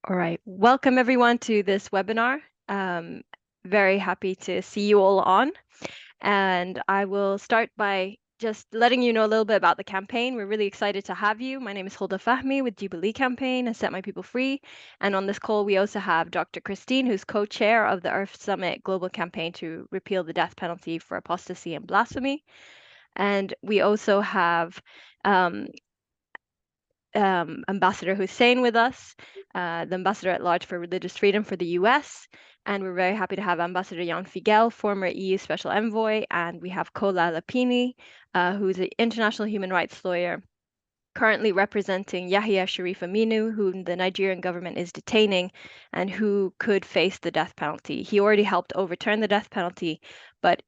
All right. Welcome everyone to this webinar. Very happy to see you all on. And I will start by just letting you know a little bit about the campaign. We're really excited to have you. My name is Hulda Fahmy with Jubilee Campaign and Set My People Free. And on this call, we also have Dr. Christine, who's co-chair of the Earth Summit Global Campaign to repeal the death penalty for apostasy and blasphemy. And we also have Ambassador Hussain with us, the Ambassador at Large for Religious Freedom for the US. And we're very happy to have Ambassador Jan Figel, former EU Special Envoy. And we have Kola Alapinni, who's an international human rights lawyer currently representing Yahya Sharif Aminu, whom the Nigerian government is detaining and who could face the death penalty. He already helped overturn the death penalty, but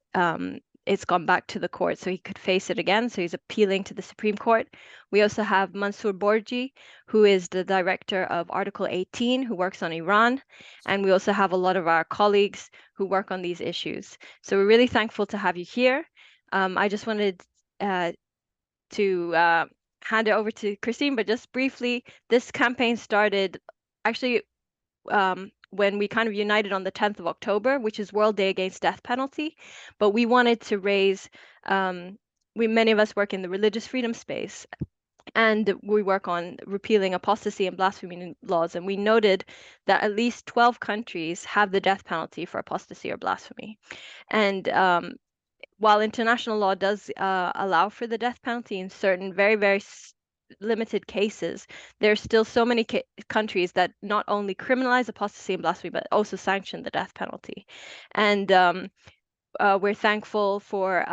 it's gone back to the court, so he could face it again. So he's appealing to the Supreme Court. We also have Mansour Borji, who is the director of Article 18, who works on Iran. And we also have a lot of our colleagues who work on these issues. So we're really thankful to have you here. I just wanted to hand it over to Christine, but just briefly, this campaign started actually when we kind of united on the 10th of October, which is World Day Against Death Penalty. But we wanted to raise, many of us work in the religious freedom space, and we work on repealing apostasy and blasphemy laws. And we noted that at least 12 countries have the death penalty for apostasy or blasphemy. And while international law does allow for the death penalty in certain very, very limited cases, there's still so many countries that not only criminalize apostasy and blasphemy, but also sanction the death penalty. And we're thankful for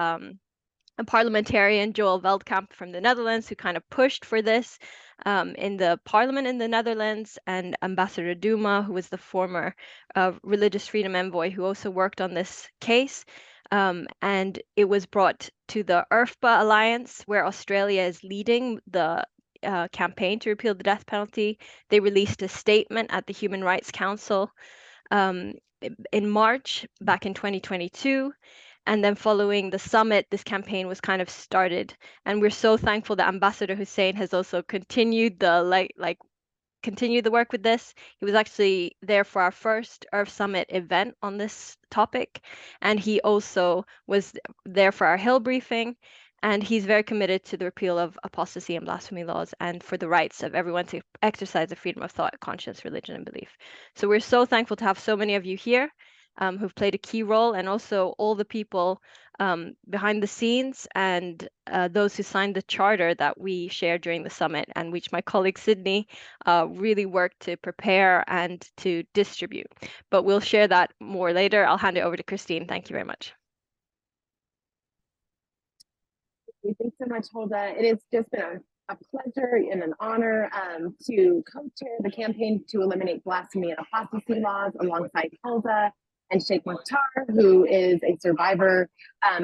a parliamentarian, Joel Veldkamp from the Netherlands, who kind of pushed for this in the parliament in the Netherlands, and Ambassador Duma, who was the former religious freedom envoy, who also worked on this case. And it was brought to the ERFBA Alliance, where Australia is leading the campaign to repeal the death penalty. They released a statement at the Human Rights Council in March, back in 2022. And then following the summit, this campaign was kind of started. And we're so thankful that Ambassador Hussain has also continued the continue the work with this. He was actually there for our first Earth Summit event on this topic, and he also was there for our Hill briefing, and he's very committed to the repeal of apostasy and blasphemy laws and for the rights of everyone to exercise the freedom of thought, conscience, religion, and belief. So we're so thankful to have so many of you here who've played a key role, and also all the people behind the scenes and those who signed the charter that we shared during the summit, and which my colleague Sydney really worked to prepare and to distribute. But we'll share that more later. I'll hand it over to Christine. Thank you very much. Thanks so much, Hulda. It has just been a pleasure and an honor to co-chair the campaign to eliminate blasphemy and apostasy laws alongside Hulda and Sheikh Mukhtar, who is a survivor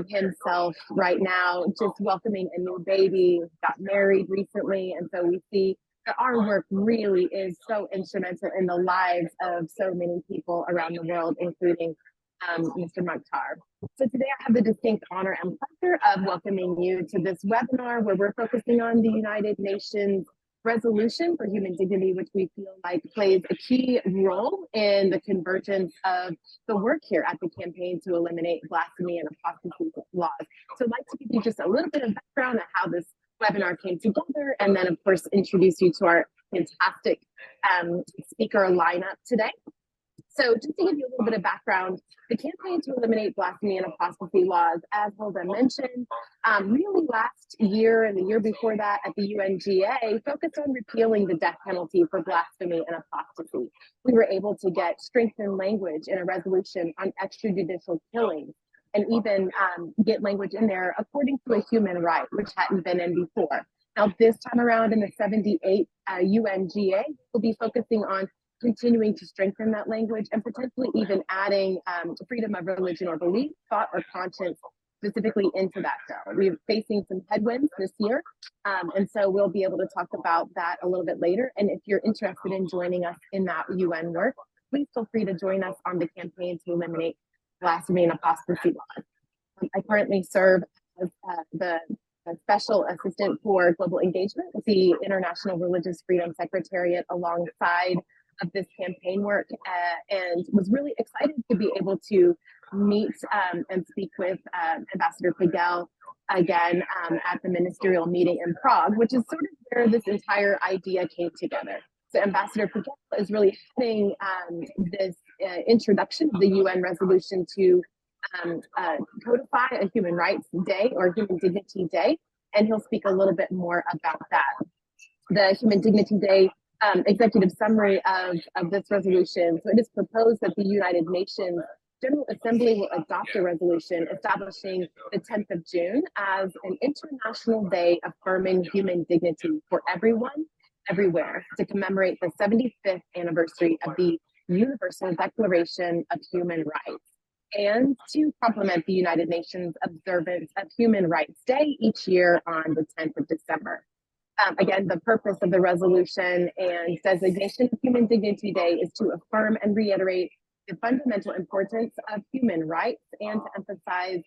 himself right now, just welcoming a new baby, got married recently. And so we see that our work really is so instrumental in the lives of so many people around the world, including Mr. Mukhtar. So today I have the distinct honor and pleasure of welcoming you to this webinar where we're focusing on the United Nations Resolution for Human Dignity, which we feel like plays a key role in the convergence of the work here at the campaign to eliminate blasphemy and apostasy laws. So I'd like to give you just a little bit of background on how this webinar came together, and then of course introduce you to our fantastic speaker lineup today. So just to give you a little bit of background, the campaign to eliminate blasphemy and apostasy laws, as Hulda mentioned, really last year and the year before that at the UNGA focused on repealing the death penalty for blasphemy and apostasy. We were able to get strengthened language in a resolution on extrajudicial killings, and even get language in there according to a human right, which hadn't been in before. Now this time around in the 78th UNGA, we'll be focusing on continuing to strengthen that language and potentially even adding freedom of religion or belief, thought, or conscience specifically into that bill. We're facing some headwinds this year, and so we'll be able to talk about that a little bit later. And if you're interested in joining us in that UN work, please feel free to join us on the campaign to eliminate blasphemy and apostasy laws. I currently serve as the Special Assistant for Global Engagement with the International Religious Freedom Secretariat alongside of this campaign work, and was really excited to be able to meet and speak with Ambassador Figel again at the ministerial meeting in Prague, which is sort of where this entire idea came together. So Ambassador Figel is really heading this introduction of the UN resolution to codify a Human Rights Day or Human Dignity Day, and he'll speak a little bit more about that. The Human Dignity Day executive summary of this resolution. So it is proposed that the United Nations General Assembly will adopt a resolution establishing the 10th of June as an international day affirming human dignity for everyone, everywhere, to commemorate the 75th anniversary of the Universal Declaration of Human Rights, and to complement the United Nations observance of Human Rights Day each year on the 10th of December. Again, the purpose of the resolution and designation of Human Dignity Day is to affirm and reiterate the fundamental importance of human rights and to emphasize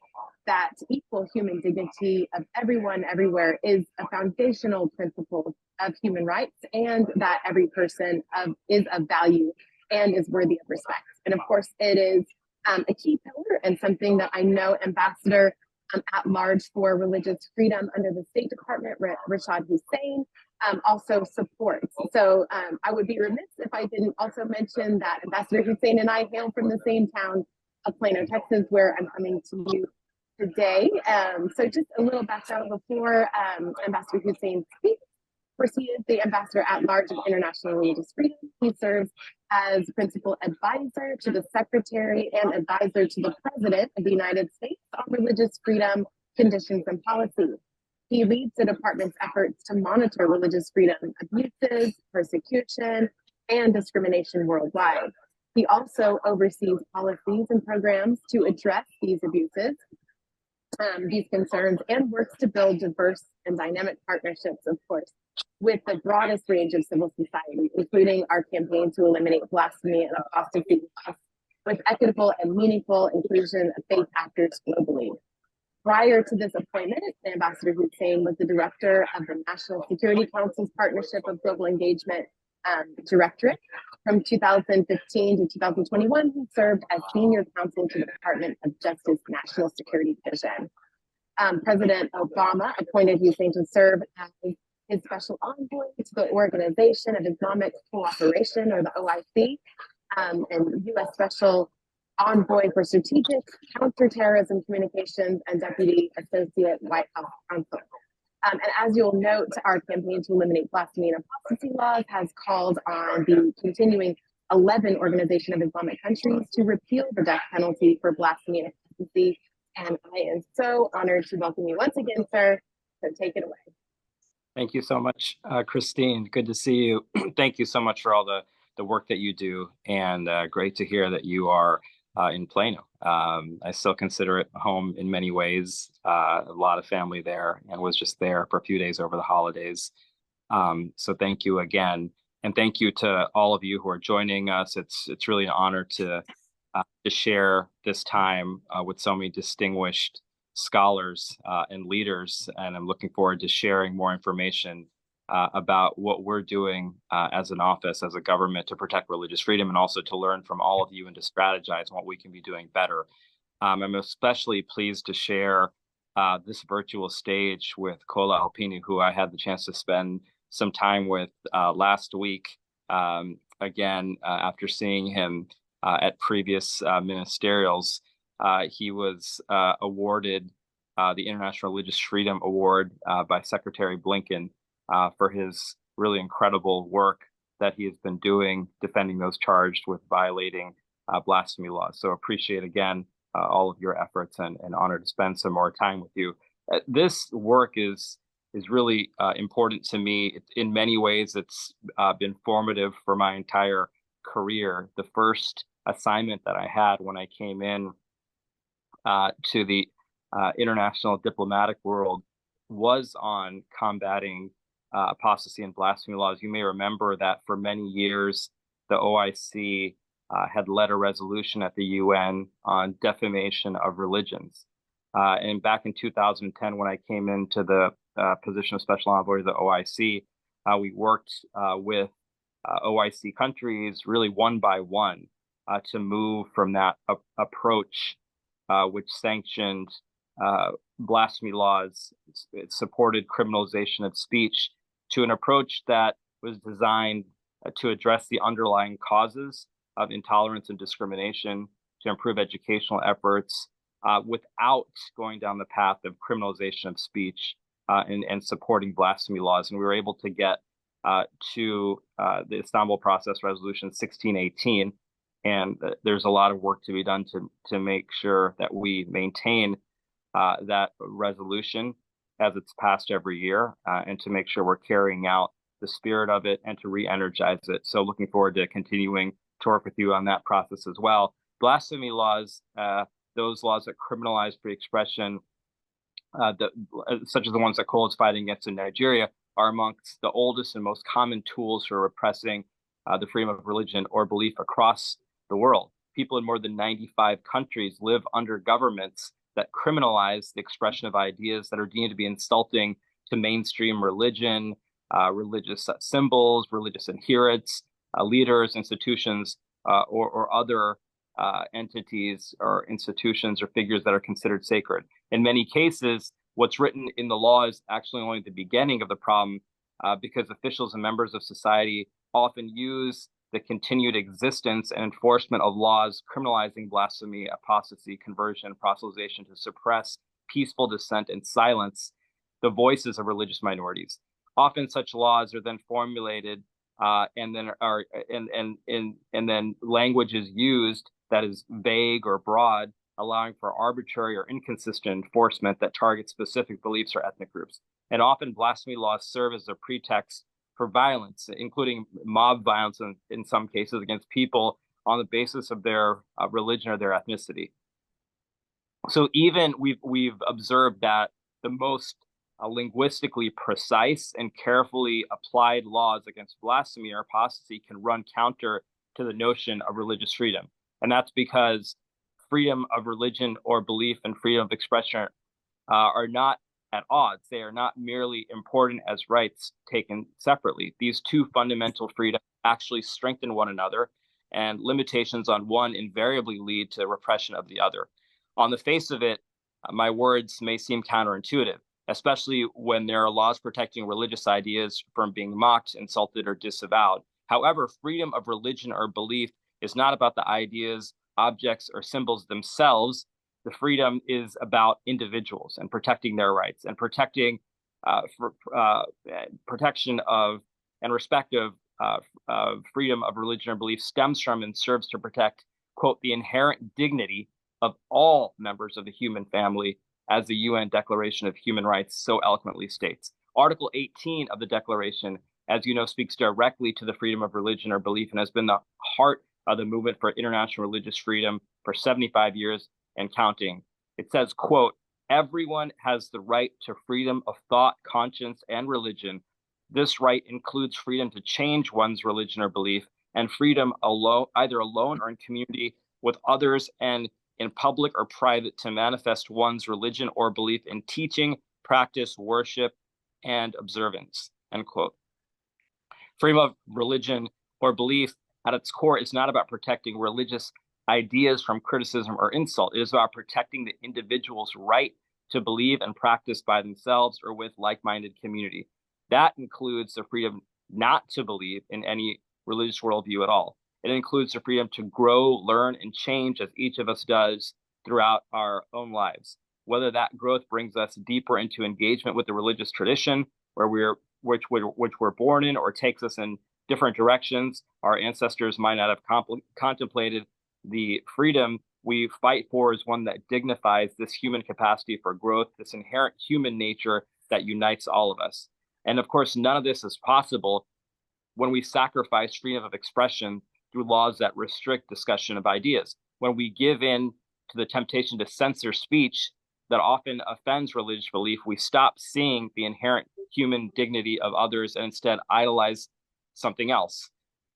that equal human dignity of everyone everywhere is a foundational principle of human rights, and that every person is of value and is worthy of respect. And of course, it is a key pillar and something that I know Ambassador at large for religious freedom under the State Department, Rashad Hussain, also supports. So I would be remiss if I didn't also mention that Ambassador Hussain and I hail from the same town of Plano, Texas, where I'm coming to you today. So just a little background before Ambassador Hussain speaks. Of course, he is the ambassador at large of international religious freedom. He serves as principal advisor to the secretary and advisor to the president of the United States on religious freedom, conditions, and policy. He leads the department's efforts to monitor religious freedom abuses, persecution, and discrimination worldwide. He also oversees policies and programs to address these abuses, these concerns, and works to build diverse and dynamic partnerships, of course, with the broadest range of civil society, including our campaign to eliminate blasphemy and apostasy, with equitable and meaningful inclusion of faith actors globally. Prior to this appointment, Ambassador Hussain was the director of the National Security Council's Partnership of Global Engagement Directorate. From 2015 to 2021, he served as senior counsel to the Department of Justice National Security Division. President Obama appointed Hussain to serve as his special envoy to the Organization of Islamic Cooperation, or the OIC, and U.S. Special Envoy for Strategic Counterterrorism Communications and Deputy Associate White House Counsel. And as you'll note, our campaign to eliminate blasphemy and apostasy laws has called on the continuing 11 Organization of Islamic Countries to repeal the death penalty for blasphemy and apostasy. And I am so honored to welcome you once again, sir. So take it away. Thank you so much, Christine. Good to see you. Thank you so much for all the work that you do, and great to hear that you are in Plano. I still consider it home in many ways. A lot of family there, and was just there for a few days over the holidays. So thank you again, and thank you to all of you who are joining us. It's really an honor to share this time with so many distinguished scholars and leaders, and I'm looking forward to sharing more information about what we're doing as an office, as a government, to protect religious freedom, and also to learn from all of you and to strategize on what we can be doing better. I'm especially pleased to share this virtual stage with Kola Alapinni, who I had the chance to spend some time with last week, again, after seeing him at previous ministerials. He was awarded the International Religious Freedom Award by Secretary Blinken for his really incredible work that he has been doing defending those charged with violating blasphemy laws. So appreciate again all of your efforts, and honored to spend some more time with you. This work is really important to me. In many ways, it's been formative for my entire career. The first assignment that I had when I came in to the international diplomatic world was on combating apostasy and blasphemy laws. You may remember that for many years, the OIC had led a resolution at the UN on defamation of religions. And back in 2010, when I came into the position of Special Envoy of the OIC, we worked with OIC countries, really one by one, to move from that approach, which sanctioned blasphemy laws, it supported criminalization of speech, to an approach that was designed to address the underlying causes of intolerance and discrimination, to improve educational efforts, without going down the path of criminalization of speech and supporting blasphemy laws. And we were able to get to the Istanbul Process Resolution 1618. And there's a lot of work to be done to make sure that we maintain that resolution as it's passed every year, and to make sure we're carrying out the spirit of it and to re-energize it. So looking forward to continuing to work with you on that process as well. Blasphemy laws, those laws that criminalize free expression, such as the ones that Kola is fighting against in Nigeria, are amongst the oldest and most common tools for repressing the freedom of religion or belief across the world. People in more than 95 countries live under governments that criminalize the expression of ideas that are deemed to be insulting to mainstream religion, religious symbols, religious adherents, leaders, institutions, or other entities or institutions or figures that are considered sacred. In many cases, what's written in the law is actually only the beginning of the problem, because officials and members of society often use the continued existence and enforcement of laws criminalizing blasphemy, apostasy, conversion, proselytization to suppress peaceful dissent and silence the voices of religious minorities. Often such laws are then formulated and then language is used that is vague or broad, allowing for arbitrary or inconsistent enforcement that targets specific beliefs or ethnic groups. And often blasphemy laws serve as a pretext for violence, including mob violence in some cases against people on the basis of their religion or their ethnicity. So even we've observed that the most linguistically precise and carefully applied laws against blasphemy or apostasy can run counter to the notion of religious freedom. And that's because freedom of religion or belief and freedom of expression are not at odds. They are not merely important as rights taken separately. These two fundamental freedoms actually strengthen one another, and limitations on one invariably lead to repression of the other. On the face of it, my words may seem counterintuitive, especially when there are laws protecting religious ideas from being mocked, insulted, or disavowed. However, freedom of religion or belief is not about the ideas, objects, or symbols themselves. The freedom is about individuals and protecting their rights and protecting protection of and respect of freedom of religion or belief stems from and serves to protect, quote, the inherent dignity of all members of the human family, as the UN Declaration of Human Rights so eloquently states. Article 18 of the Declaration, as you know, speaks directly to the freedom of religion or belief and has been the heart of the movement for international religious freedom for 75 years and counting. It says, quote, everyone has the right to freedom of thought, conscience, and religion. This right includes freedom to change one's religion or belief, and freedom alone, either alone or in community with others, and in public or private, to manifest one's religion or belief in teaching, practice, worship, and observance, end quote. Freedom of religion or belief at its core is not about protecting religious ideas from criticism or insult. It is about protecting the individual's right to believe and practice by themselves or with like-minded community. That includes the freedom not to believe in any religious worldview at all. It includes the freedom to grow, learn, and change as each of us does throughout our own lives. Whether that growth brings us deeper into engagement with the religious tradition which we're born in, or takes us in different directions our ancestors might not have contemplated, the freedom we fight for is one that dignifies this human capacity for growth, this inherent human nature that unites all of us. And of course, none of this is possible when we sacrifice freedom of expression through laws that restrict discussion of ideas. When we give in to the temptation to censor speech that often offends religious belief, we stop seeing the inherent human dignity of others and instead idolize something else.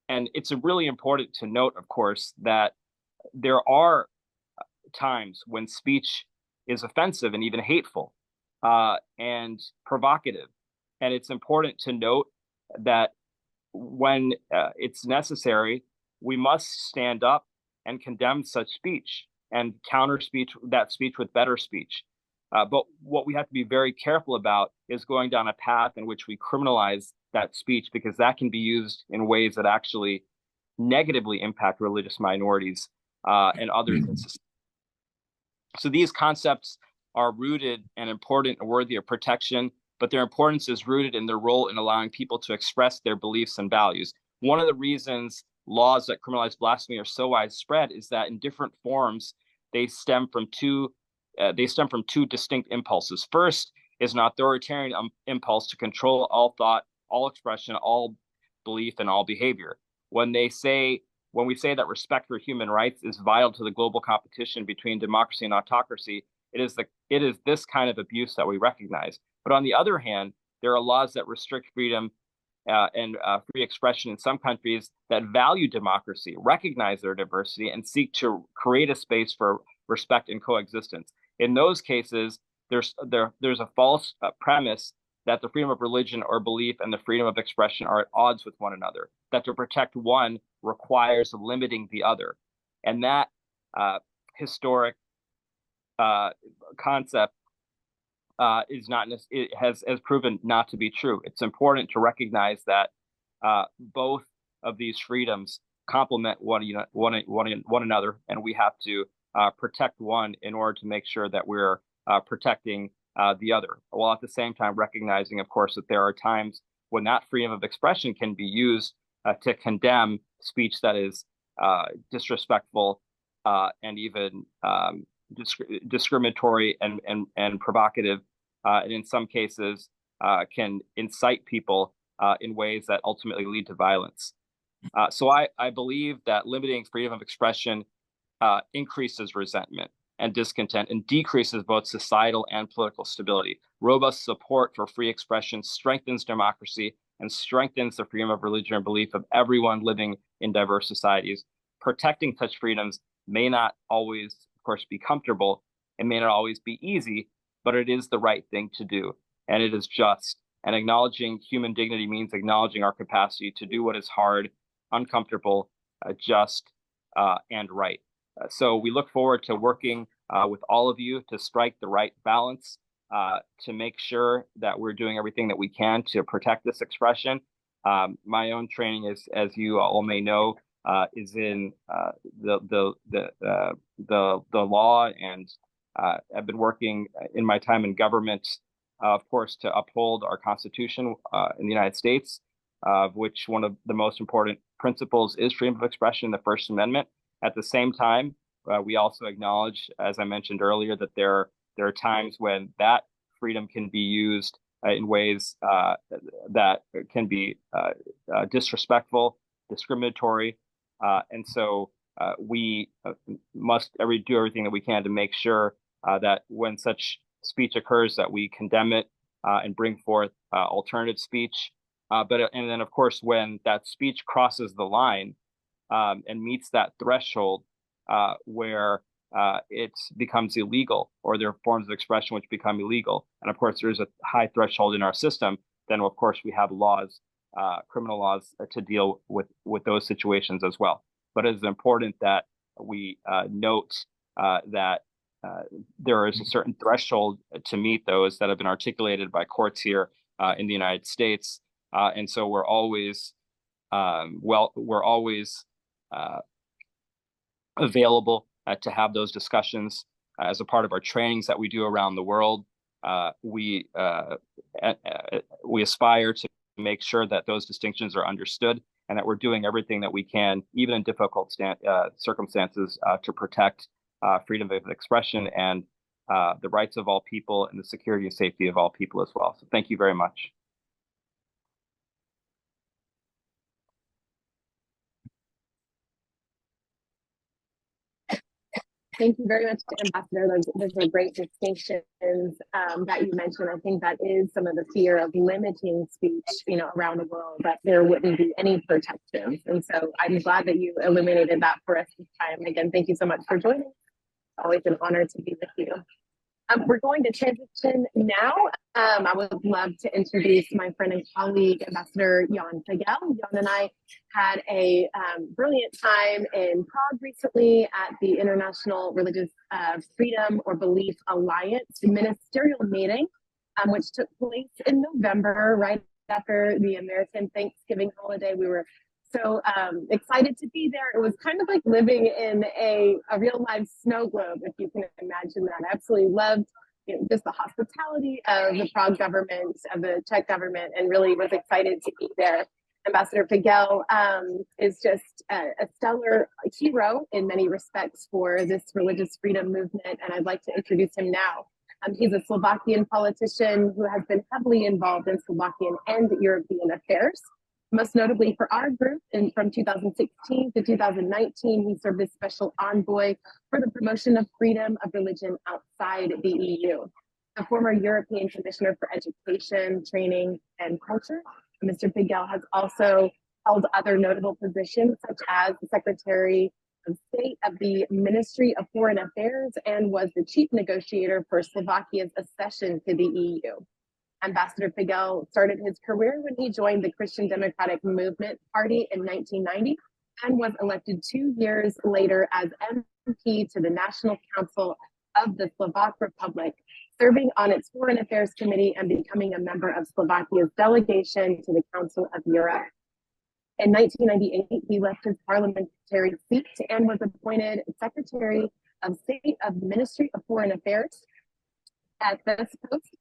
And it's really important to note, of course, that there are times when speech is offensive and even hateful and provocative. And it's important to note that when it's necessary, we must stand up and condemn such speech and counter that speech with better speech. But what we have to be very careful about is going down a path in which we criminalize that speech, because that can be used in ways that actually negatively impact religious minorities and others in society. So these concepts are rooted and important and worthy of protection, but their importance is rooted in their role in allowing people to express their beliefs and values. One of the reasons laws that criminalize blasphemy are so widespread is that in different forms, they stem from two distinct impulses. First is an authoritarian impulse to control all thought, all expression, all belief, and all behavior. When we say that respect for human rights is vital to the global competition between democracy and autocracy, it is this kind of abuse that we recognize. But on the other hand, there are laws that restrict freedom and free expression in some countries that value democracy, recognize their diversity, and seek to create a space for respect and coexistence. In those cases, there's a false premise that the freedom of religion or belief and the freedom of expression are at odds with one another, that to protect one requires limiting the other. And that historic concept has proven not to be true. It's important to recognize that both of these freedoms complement one another, and we have to protect one in order to make sure that we're protecting the other, while at the same time recognizing, of course, that there are times when that freedom of expression can be used to condemn speech that is disrespectful and even discriminatory and provocative, and in some cases can incite people in ways that ultimately lead to violence. So I believe that limiting freedom of expression increases resentment and discontent and decreases both societal and political stability. Robust support for free expression strengthens democracy and strengthens the freedom of religion and belief of everyone living in diverse societies. Protecting such freedoms may not always, of course, be comfortable. It may not always be easy, but it is the right thing to do, and it is just. And acknowledging human dignity means acknowledging our capacity to do what is hard, uncomfortable, just, and right. So we look forward to working with all of you to strike the right balance, to make sure that we're doing everything that we can to protect this expression. My own training is, as you all may know, is in the law, and I've been working in my time in government, of course, to uphold our Constitution in the United States, of which one of the most important principles is freedom of expression, the First Amendment. At the same time, we also acknowledge, as I mentioned earlier, that there are times when that freedom can be used in ways that can be disrespectful, discriminatory, and so we must do everything that we can to make sure that when such speech occurs, that we condemn it and bring forth alternative speech. And then, of course, when that speech crosses the line and meets that threshold where it becomes illegal, or there are forms of expression which become illegal, and of course there's a high threshold in our system, then of course we have laws, criminal laws, to deal with those situations as well. But it is important that we note that there is a certain threshold to meet those that have been articulated by courts here in the United States, and so we're always available to have those discussions as a part of our trainings that we do around the world. We aspire to make sure that those distinctions are understood, and that we're doing everything that we can, even in difficult circumstances, to protect freedom of expression and the rights of all people and the security and safety of all people as well. So thank you very much. Thank you very much, Ambassador. Those are great distinctions that you mentioned. I think that is some of the fear of limiting speech, around the world, that there wouldn't be any protections. And so I'm glad that you illuminated that for us this time. Again, thank you so much for joining. It's always an honor to be with you. We're going to transition now. I would love to introduce my friend and colleague, Ambassador Jan Figel. Jan and I had a brilliant time in Prague recently at the International Religious Freedom or Belief Alliance ministerial meeting, which took place in November, right after the American Thanksgiving holiday. We were so excited to be there. It was kind of like living in a real life snow globe, if you can imagine that. I absolutely loved just the hospitality of the Prague government, of the Czech government, and really was excited to be there. Ambassador Figel is just a stellar hero in many respects for this religious freedom movement, and I'd like to introduce him now. He's a Slovakian politician who has been heavily involved in Slovakian and European affairs. Most notably for our group, and from 2016 to 2019, he served as special envoy for the promotion of freedom of religion outside the EU. A former European Commissioner for Education, Training, and Culture, Mr. Figel has also held other notable positions, such as the Secretary of State of the Ministry of Foreign Affairs and was the chief negotiator for Slovakia's accession to the EU. Ambassador Figel started his career when he joined the Christian Democratic Movement Party in 1990 and was elected 2 years later as MP to the National Council of the Slovak Republic, serving on its Foreign Affairs Committee and becoming a member of Slovakia's delegation to the Council of Europe. In 1998, he left his parliamentary seat and was appointed Secretary of State of the Ministry of Foreign Affairs. At this post,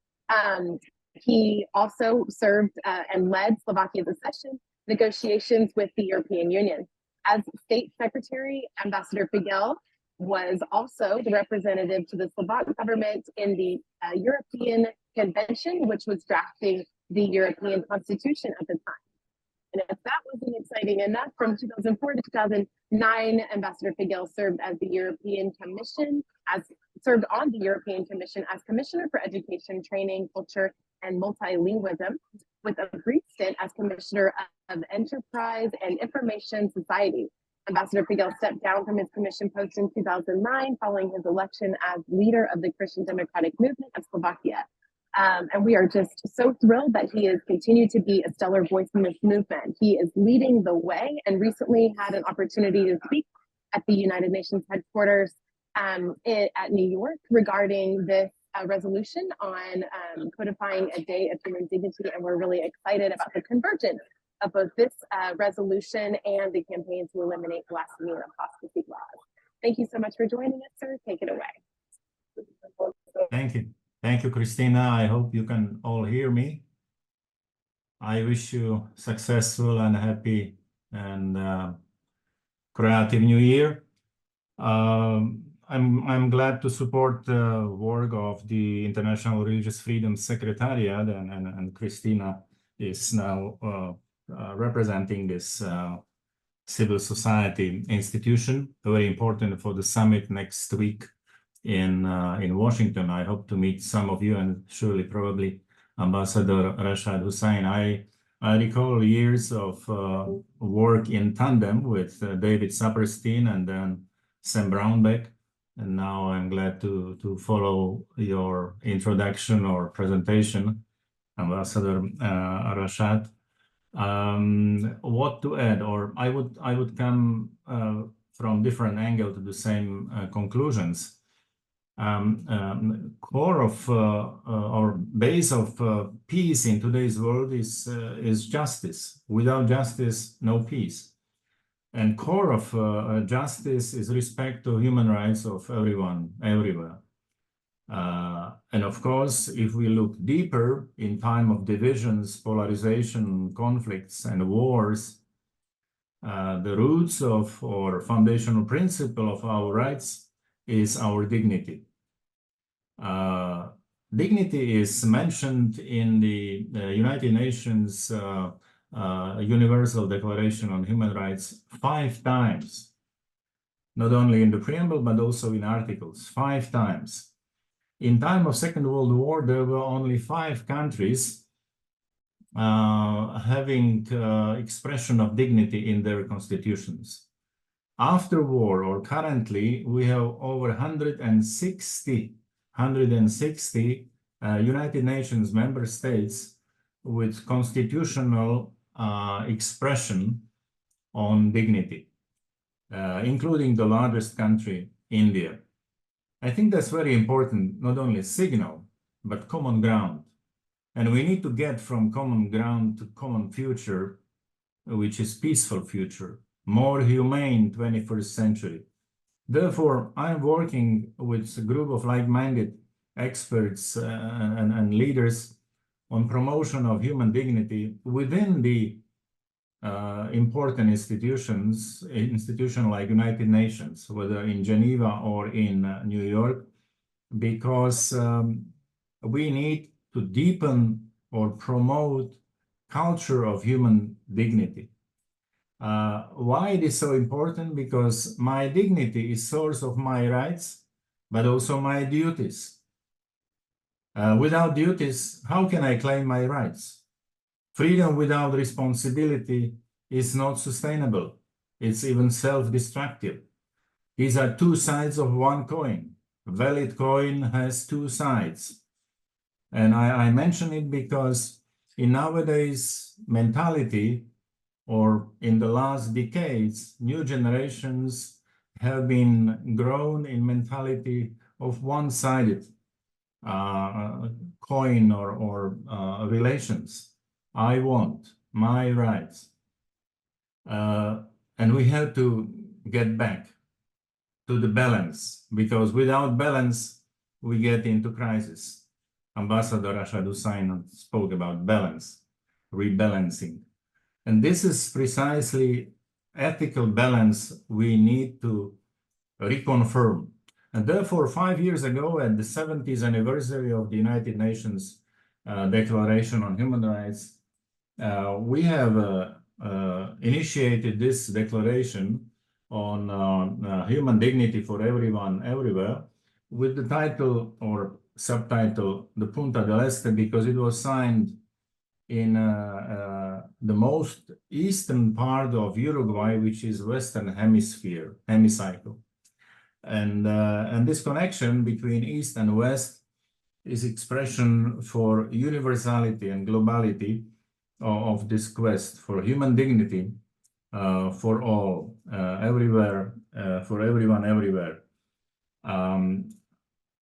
he also served and led Slovakia's accession negotiations with the European Union. As State Secretary, Ambassador Figel was also the representative to the Slovak government in the European Convention, which was drafting the European Constitution at the time. And if that wasn't exciting enough, from 2004 to 2009, Ambassador Figel served on the European Commission as Commissioner for Education, Training, Culture, and Multilingualism, with a brief stint as Commissioner of Enterprise and Information Society. Ambassador Figel stepped down from his commission post in 2009 following his election as leader of the Christian Democratic Movement of Slovakia. And we are just so thrilled that he has continued to be a stellar voice in this movement. He is leading the way and recently had an opportunity to speak at the United Nations headquarters at New York regarding this resolution on codifying a day of human dignity. And we're really excited about the convergence of both this resolution and the campaign to eliminate blasphemy and apostasy laws. Thank you so much for joining us, sir. Take it away. Thank you. Thank you, Christina. I hope you can all hear me. I wish you successful and happy and creative new year. I'm glad to support the work of the International Religious Freedom Secretariat, and Christina is now representing this civil society institution, very important for the summit next week in Washington. I hope to meet some of you and surely probably Ambassador Rashad Hussain. I recall years of work in tandem with David Saperstein and then Sam Brownback, and now I'm glad to follow your introduction or presentation, Ambassador Rashad. What to add, or I would come from different angle to the same conclusions. Core of or base of peace in today's world is justice. Without justice, no peace. And core of justice is respect to human rights of everyone, everywhere. And of course, if we look deeper in time of divisions, polarization, conflicts, and wars, the roots of or foundational principle of our rights is our dignity. Dignity is mentioned in the United Nations Universal Declaration on Human Rights 5 times, not only in the preamble, but also in articles, 5 times. In time of Second World War, there were only 5 countries having expression of dignity in their constitutions. After war or currently, we have over 160 160 United Nations member states with constitutional expression on dignity, including the largest country, India. I think that's very important, not only signal, but common ground. And we need to get from common ground to common future, which is peaceful future, more humane 21st century. Therefore, I'm working with a group of like-minded experts and leaders on promotion of human dignity within the important institutions like United Nations, whether in Geneva or in New York, because we need to deepen or promote culture of human dignity. Why it is so important? Because my dignity is source of my rights, but also my duties. Without duties, how can I claim my rights? Freedom without responsibility is not sustainable. It's even self-destructive. These are two sides of one coin. A valid coin has two sides. And I mention it because in nowadays mentality, or in the last decades, new generations have been grown in mentality of one-sided coin or relations. I want my rights. And we have to get back to the balance, because without balance, we get into crisis. Ambassador Rashad Hussain spoke about balance, rebalancing. And this is precisely ethical balance we need to reconfirm. And therefore, 5 years ago, at the 70th anniversary of the United Nations Declaration on Human Rights, we have initiated this declaration on human dignity for everyone, everywhere, with the title or subtitle, the Punta del Este, because it was signed in the most eastern part of Uruguay, which is Western hemicycle. And this connection between East and West is expression for universality and globality of this quest for human dignity for all, everywhere, for everyone, everywhere.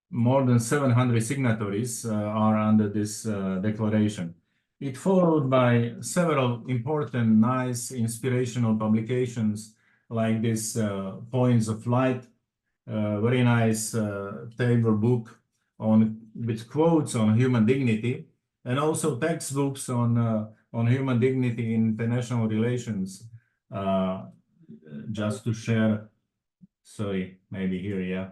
More than 700 signatories are under this declaration. It followed by several important, nice, inspirational publications like this Points of Light, very nice table book with quotes on human dignity, and also textbooks on human dignity in international relations. Just to share, sorry, maybe here, yeah.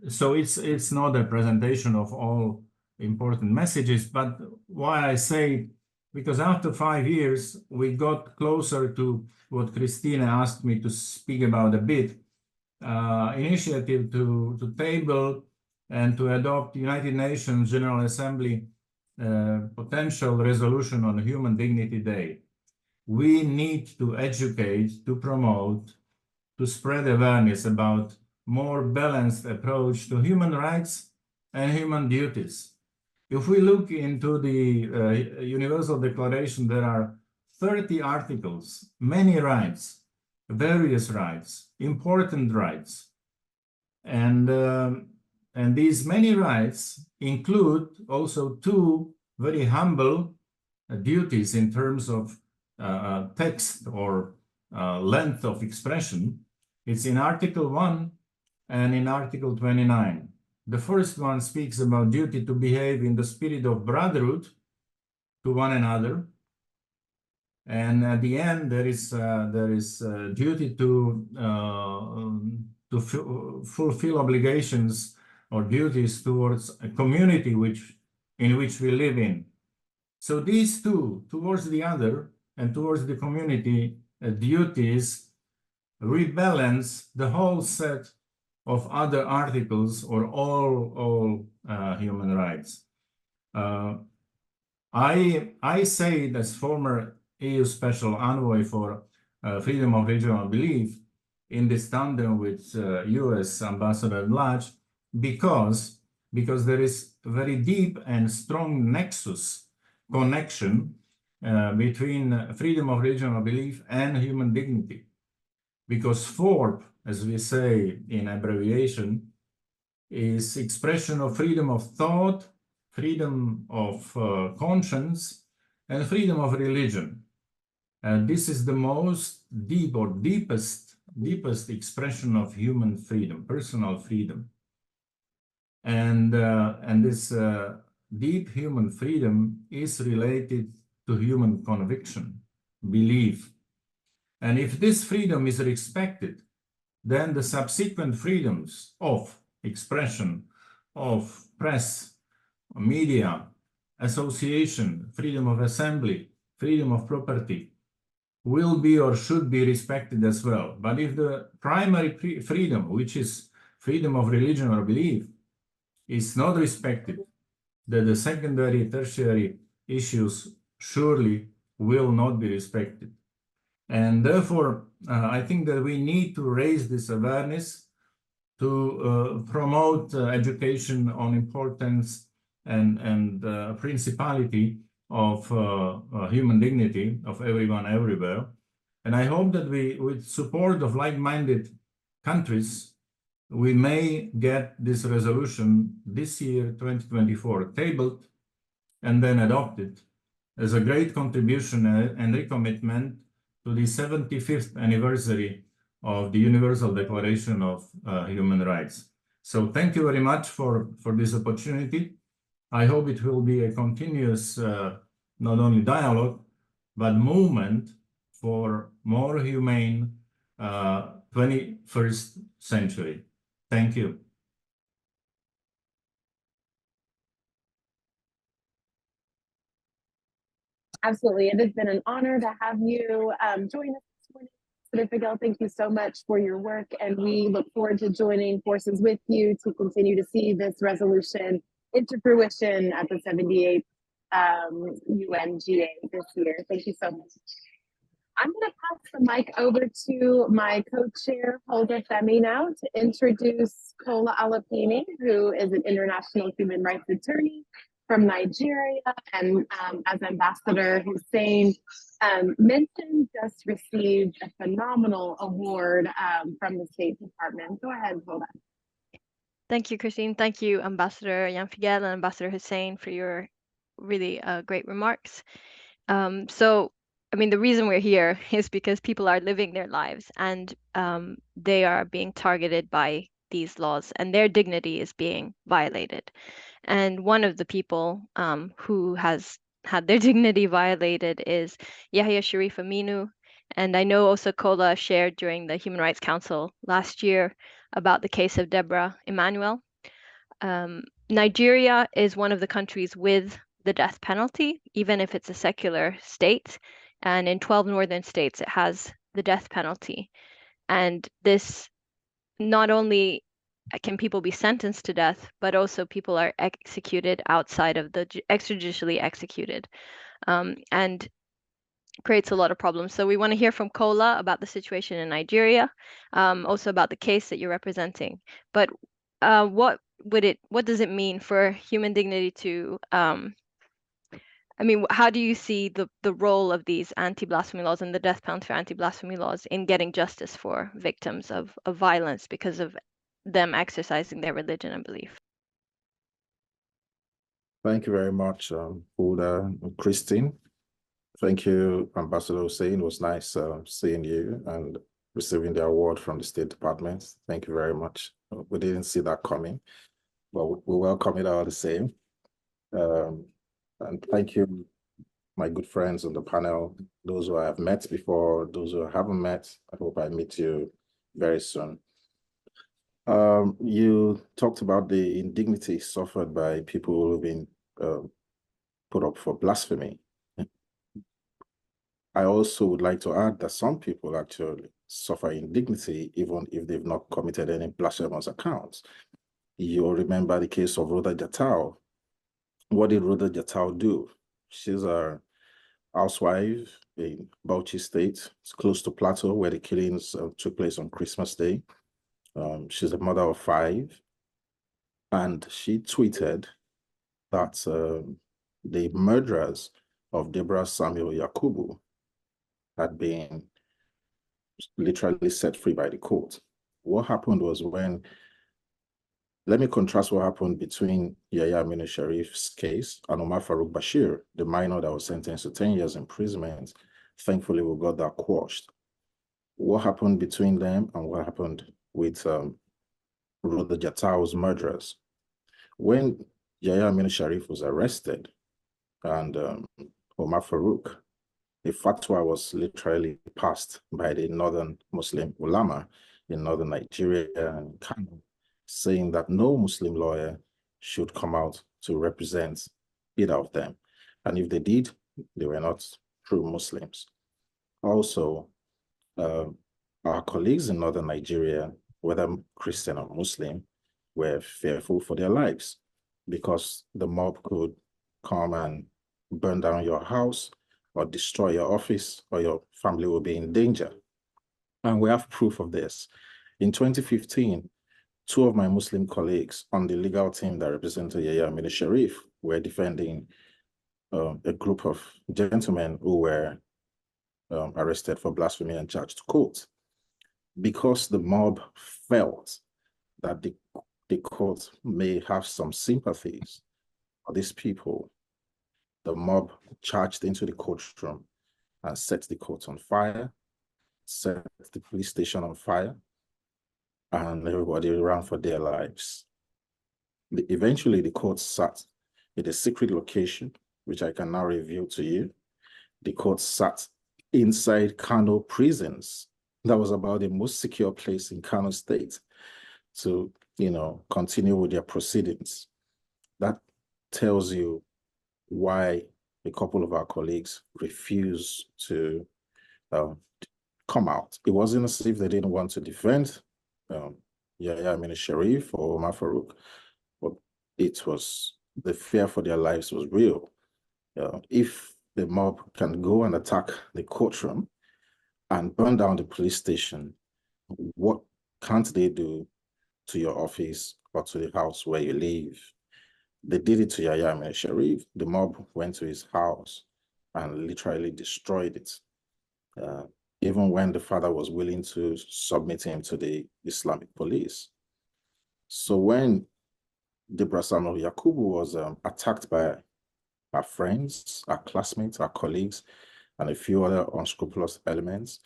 So it's not a presentation of all important messages, but why I say, because after 5 years, we got closer to what Christina asked me to speak about a bit, initiative to table and to adopt United Nations General Assembly potential resolution on Human Dignity Day. We need to educate, to promote, to spread awareness about more balanced approach to human rights and human duties. If we look into the Universal Declaration, there are 30 articles, many rights, various rights, important rights. And these many rights include also two very humble duties in terms of text or length of expression. It's in Article 1 and in Article 29. The first one speaks about duty to behave in the spirit of brotherhood to one another. And at the end, there is duty to fulfill obligations or duties towards a community in which we live in. So these two, towards the other and towards the community duties, rebalance the whole set of other articles or all human rights. I say it as former EU Special Envoy for freedom of regional belief, in this tandem with US Ambassador at Large, because there is a very deep and strong connection between freedom of religion or belief and human dignity. Because FORB, as we say in abbreviation, is expression of freedom of thought, freedom of conscience, and freedom of religion. And this is the most deep or deepest expression of human freedom, personal freedom. And this deep human freedom is related to human conviction, belief. And if this freedom is respected, then the subsequent freedoms of expression, of press, media, association, freedom of assembly, freedom of property, will be or should be respected as well. But if the primary freedom, which is freedom of religion or belief, is not respected, then the secondary, tertiary issues surely will not be respected. And therefore, I think that we need to raise this awareness to promote education on importance and principality of human dignity of everyone everywhere. And I hope that we, with support of like-minded countries, we may get this resolution this year, 2024, tabled and then adopted as a great contribution and recommitment to the 75th anniversary of the Universal Declaration of Human Rights. So thank you very much for this opportunity. I hope it will be a continuous, not only dialogue, but movement for more humane 21st century. Thank you. Absolutely. It has been an honor to have you join us this morning. Jan Figel, thank you so much for your work, and we look forward to joining forces with you to continue to see this resolution into fruition at the 78th UNGA this year. Thank you so much. I'm going to pass the mic over to my co-chair, Holda Femi, now to introduce Kola Alapinni, who is an international human rights attorney from Nigeria, and as Ambassador Hussain mentioned, just received a phenomenal award from the State Department. Go ahead, Holda. Thank you, Christine. Thank you, Ambassador Jan Figel and Ambassador Hussain, for your really great remarks. So, I mean, the reason we're here is because people are living their lives, and they are being targeted by these laws, and their dignity is being violated. And one of the people who has had their dignity violated is Yahya Sharif Aminu. And I know also Kola shared during the Human Rights Council last year about the case of Deborah Emmanuel. Nigeria is one of the countries with the death penalty, even if it's a secular state. And in 12 northern states, it has the death penalty. And this, not only can people be sentenced to death, but also people are executed outside of the extrajudicially executed, and creates a lot of problems. So we want to hear from Kola about the situation in Nigeria, also about the case that you're representing. But what does it mean for human dignity to I mean, how do you see the role of these anti-blasphemy laws and the death penalty for anti-blasphemy laws in getting justice for victims of violence because of them exercising their religion and belief? Thank you very much, Hulda and Christine. Thank you, Ambassador Hussain. It was nice seeing you and receiving the award from the State Department. Thank you very much. We didn't see that coming, but we welcome it all the same. And thank you, my good friends on the panel, those who I have met before, those who I haven't met. I hope I meet you very soon. You talked about the indignity suffered by people who have been put up for blasphemy. I also would like to add that some people actually suffer indignity even if they've not committed any blasphemous accounts. You'll remember the case of Rhoda Jatau. What did Rhoda Jatau do? She's a housewife in Borji State. It's close to Plateau, where the killings took place on Christmas Day. She's a mother of 5. And she tweeted that the murderers of Deborah Samuel Yakubu had been literally set free by the court. What happened was let me contrast what happened between Yahya Aminu Sharif's case and Omar Farouk Bashir, the minor that was sentenced to 10 years imprisonment. Thankfully, we got that quashed. What happened between them and what happened with Roda Jatao's murderers? When Yahya Aminu Sharif was arrested and Omar Farouk, a fatwa was literally passed by the Northern Muslim ulama in Northern Nigeria and Kano, saying that no Muslim lawyer should come out to represent either of them. And if they did, they were not true Muslims. Also, our colleagues in Northern Nigeria, whether Christian or Muslim, were fearful for their lives because the mob could come and burn down your house or destroy your office, or your family will be in danger. And we have proof of this. In 2015, 2 of my Muslim colleagues on the legal team that represented Yahya Aminu Sharif were defending a group of gentlemen who were arrested for blasphemy and charged to court. Because the mob felt that the court may have some sympathies for these people, the mob charged into the courtroom and set the court on fire, set the police station on fire, and everybody ran for their lives. Eventually, the court sat in a secret location, which I can now reveal to you. The court sat inside Kano prisons. That was about the most secure place in Kano State to, continue with their proceedings. That tells you why a couple of our colleagues refused to come out. It wasn't as if they didn't want to defend Yahya Aminu Sharif or Omar Farouk, but it was the fear for their lives was real. If the mob can go and attack the courtroom and burn down the police station, what can't they do to your office or to the house where you live? They did it to Yahya Aminu Sharif. The mob went to his house and literally destroyed it. Even when the father was willing to submit him to the Islamic police. So when Deborah Samuel Yakubu was attacked by our friends, our classmates, our colleagues, and a few other unscrupulous elements,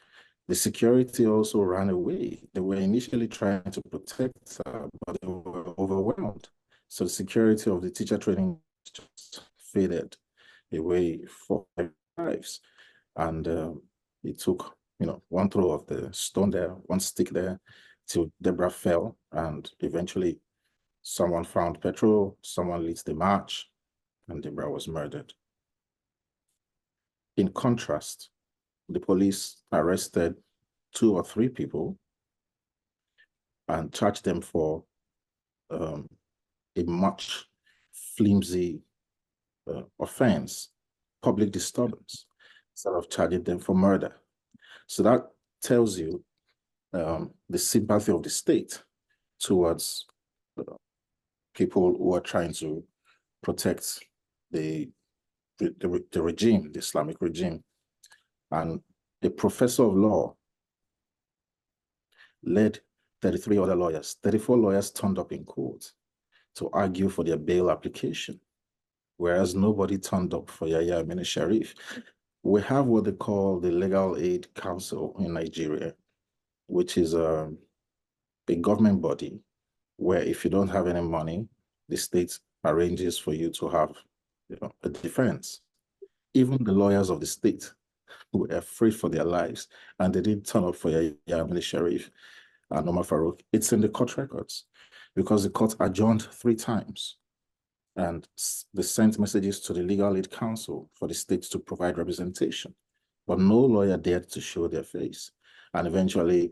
the security also ran away. They were initially trying to protect her, but they were overwhelmed. So the security of the teacher training just faded away for their lives. And it took, one throw of the stone there, one stick there, till Deborah fell. And eventually someone found petrol, someone lit the match, and Deborah was murdered. In contrast, the police arrested 2 or 3 people and charged them for a much flimsy offense, public disturbance, instead of charging them for murder. So that tells you the sympathy of the state towards people who are trying to protect the regime, the Islamic regime. And a professor of law led 33 other lawyers. 34 lawyers turned up in court to argue for their bail application, whereas nobody turned up for Yahya Aminu Sharif. We have what they call the Legal Aid Council in Nigeria, which is a government body where if you don't have any money, the state arranges for you to have a defense. Even the lawyers of the state who were afraid for their lives, and they didn't turn up for Yahya Aminu Sharif and Omar Farouk. It's in the court records because the court adjourned 3 times. And they sent messages to the Legal Aid Council for the states to provide representation. But no lawyer dared to show their face. And eventually,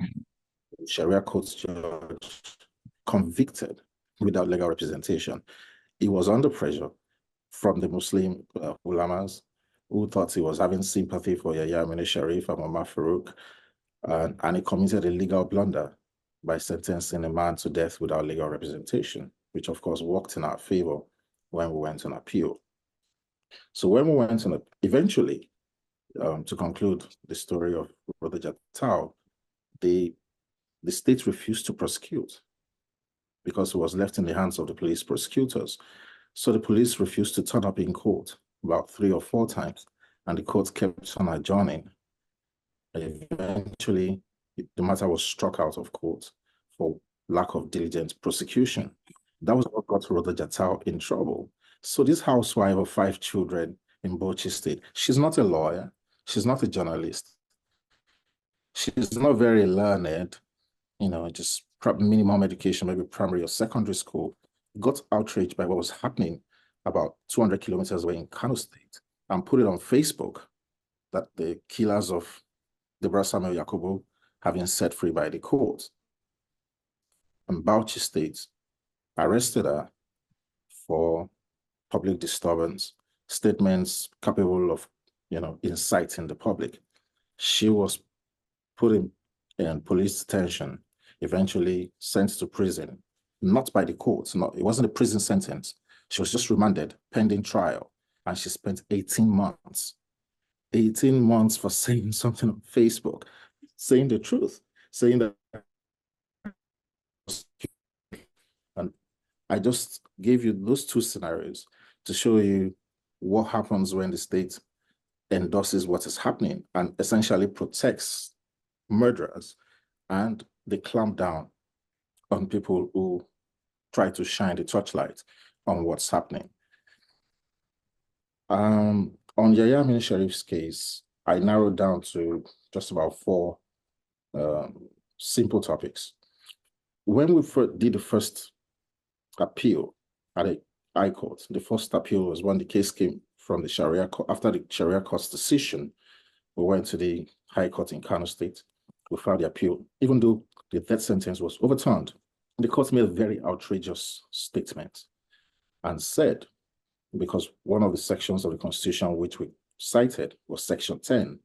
the Sharia court judge convicted without legal representation. He was under pressure from the Muslim ulamas who thought he was having sympathy for Yahya Aminu Sharif and Omar Farouk, and he committed a legal blunder by sentencing a man to death without legal representation, which of course worked in our favor when we went on appeal. So when we went on, eventually, to conclude the story of Brother Jatau, the state refused to prosecute because it was left in the hands of the police prosecutors. So the police refused to turn up in court about 3 or 4 times, and the court kept on adjourning. Eventually, the matter was struck out of court for lack of diligent prosecution. That was what got Brother Jatau in trouble. So this housewife of 5 children in Borji State, she's not a lawyer, she's not a journalist, she's not very learned, you know, just minimum education, maybe primary or secondary school, got outraged by what was happening about 200 kilometers away in Kano State and put it on Facebook that the killers of Deborah Samuel Yakubu have been set free by the court. And Bauchi State arrested her for public disturbance, statements capable of, you know, inciting the public. She was put in police detention, eventually sent to prison, not by the courts. No, it wasn't a prison sentence. She was just remanded pending trial, and she spent 18 months. 18 months for saying something on Facebook, saying the truth, saying that. And I just gave you those 2 scenarios to show you what happens when the state endorses what is happening and essentially protects murderers, and they clamp down on people who try to shine the torchlight on what's happening. On Yahya Aminu Sharif's case, I narrowed down to just about 4 simple topics. When we did the first appeal at the High Court, the first appeal was when the case came from the Sharia court. After the Sharia court's decision, we went to the High Court in Kano State. We filed the appeal, even though the death sentence was overturned. The court made a very outrageous statement and said, because one of the sections of the Constitution which we cited was Section 10,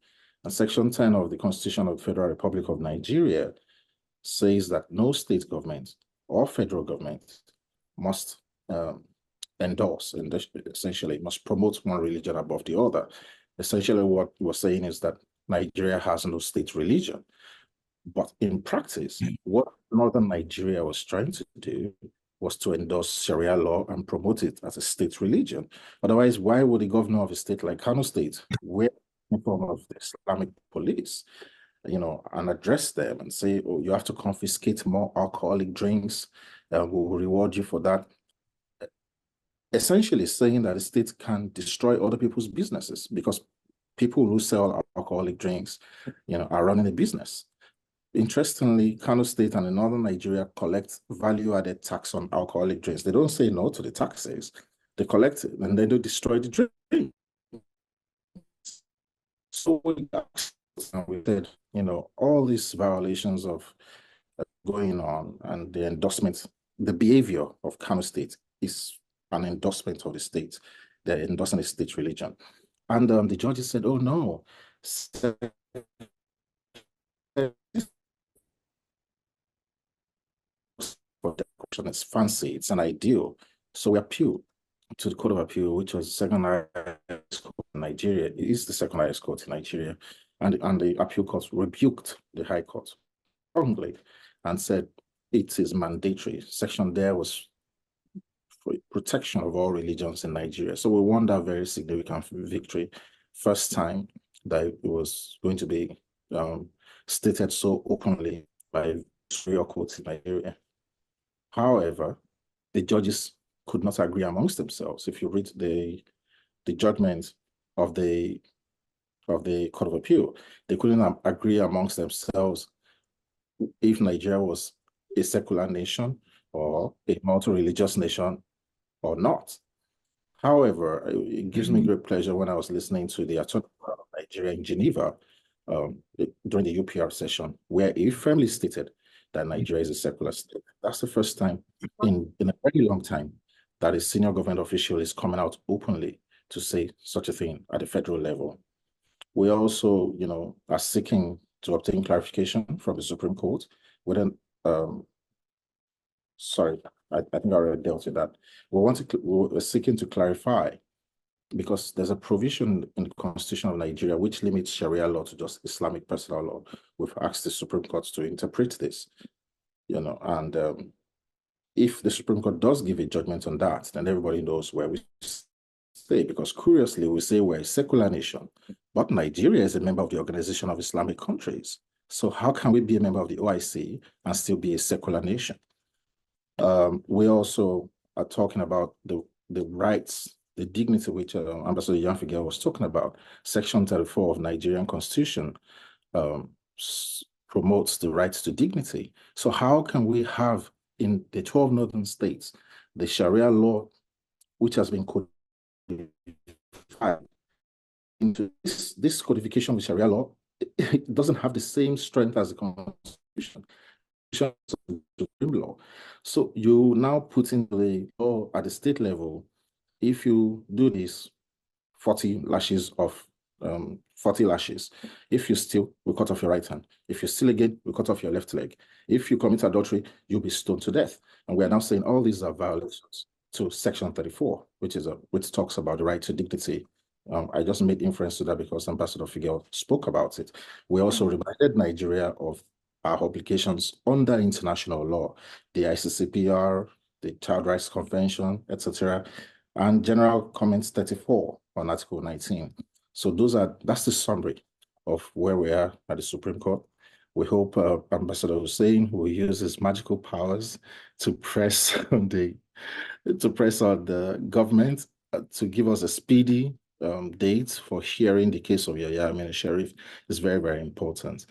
and Section 10 of the Constitution of the Federal Republic of Nigeria says that no state government or federal government must endorse, and essentially must promote one religion above the other. Essentially what we're saying is that Nigeria has no state religion. But in practice, what Northern Nigeria was trying to do was to endorse Sharia law and promote it as a state religion. Otherwise, why would the governor of a state like Kano State wear the uniform of the Islamic police, you know, and address them and say, oh, you have to confiscate more alcoholic drinks, we'll reward you for that? Essentially saying that the state can destroy other people's businesses because people who sell alcoholic drinks, you know, are running a business. Interestingly, Kano State and in Northern Nigeria collect value-added tax on alcoholic drinks. They don't say no to the taxes. They collect it and then they destroy the drink. So we said, you know, all these violations of going on and the endorsement, the behavior of Kano State is an endorsement of the state. They're endorsing a state religion. And the judges said, oh no, it's fancy, it's an ideal. So we appealed to the Court of Appeal, which was the second highest court in Nigeria. It is the second highest court in Nigeria. And the appeal court rebuked the High Court strongly and said it is mandatory. Section there was for protection of all religions in Nigeria. So we won that very significant victory. First time that it was going to be stated so openly by superior courts in Nigeria. However, the judges could not agree amongst themselves. If you read the judgment of the Court of Appeal, they couldn't agree amongst themselves if Nigeria was a secular nation or a multi-religious nation or not. However, it gives me great pleasure when I was listening to the Attorney General of Nigeria in Geneva during the UPR session, where he firmly stated that Nigeria is a secular state. That's the first time in a very long time that a senior government official is coming out openly to say such a thing at the federal level. We also, are seeking to obtain clarification from the Supreme Court whether, sorry, I think I already dealt with that. We're seeking to clarify, because there's a provision in the Constitution of Nigeria which limits Sharia law to just Islamic personal law. We've asked the Supreme Court to interpret this, and if the Supreme Court does give a judgment on that, then everybody knows where we stay, because curiously, we say we're a secular nation, but Nigeria is a member of the Organization of Islamic Countries. So how can we be a member of the OIC and still be a secular nation? We also are talking about the rights, the dignity which Ambassador Jan Figel was talking about. Section 34 of Nigerian Constitution promotes the rights to dignity. So how can we have in the 12 northern states the Sharia law, which has been codified into this codification of Sharia law, it doesn't have the same strength as the Constitution. Law. So you now put in the law at the state level. If you do this, 40 lashes of 40 lashes. If you steal, we cut off your right hand. If you steal again, we cut off your left leg. If you commit adultery, you'll be stoned to death. And we are now saying all these are violations to Section 34, which talks about the right to dignity. I just made inference to that because Ambassador Figel spoke about it. We also reminded Nigeria of our obligations under international law, the ICCPR, the Child Rights Convention, etc., and General Comments 34 on Article 19. So that's the summary of where we are at the Supreme Court. We hope Ambassador Hussain will use his magical powers to press on the government to give us a speedy date for hearing the case of Yahya Amini Sheriff. Is very, very important.